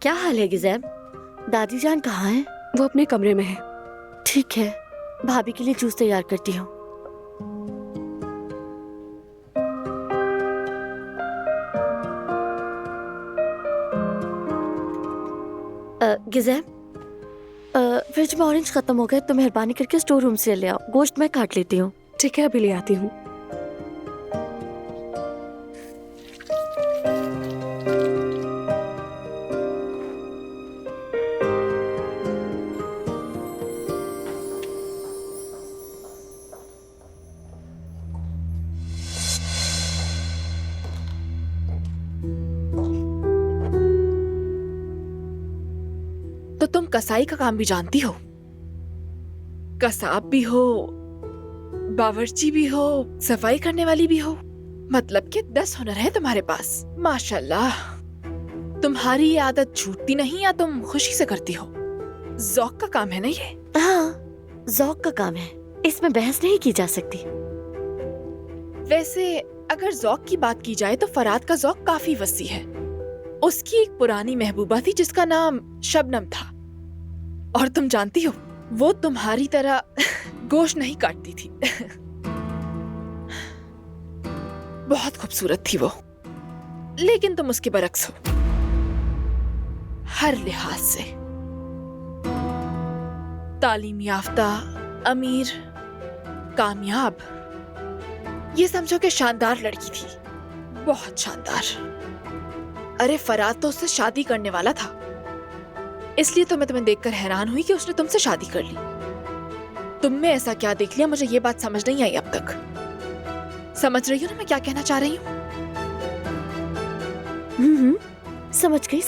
क्या हाल है गिज़ैब? दादी जान कहाँ है? वो अपने कमरे में है। ठीक है, भाभी के लिए जूस तैयार करती हूँ। गिज़ैब, फ्रिज में ऑरेंज खत्म हो गए तो मेहरबानी करके स्टोर रूम से ले आओ। गोश्त मैं काट लेती हूँ। ठीक है, अभी ले आती हूँ। तो तुम कसाई का काम भी जानती हो? कसाब भी हो, बावर्ची भी हो, सफाई करने वाली भी हो। मतलब कि 10 हुनर है तुम्हारे पास। माशाल्लाह। तुम्हारी ये आदत छूटती नहीं या तुम खुशी से करती हो? ज़ौक का काम है ना ये? हाँ, ज़ौक का काम है, इसमें बहस नहीं की जा सकती। वैसे अगर ज़ौक की बात की जाए तो फराद का ज़ौक काफी वसी है। उसकी एक पुरानी महबूबा थी जिसका नाम शबनम था, और तुम जानती हो वो तुम्हारी तरह गोश्त नहीं काटती थी। बहुत खूबसूरत थी वो, लेकिन तुम उसके बरक्स हो हर लिहाज से। तालीम याफ्ता, अमीर, कामयाब, ये समझो कि शानदार लड़की थी, बहुत शानदार। अरे फराद तो उससे शादी करने वाला था, इसलिए तो मैं तुम्हें देखकर हैरान हुई कि उसने तुमसे शादी कर ली। तुम में ऐसा क्या देख लिया, मुझे ये बात समझ नहीं आई अब तक। समझ रही हो ना मैं क्या कहना चाह रही हूँ? समझ गई।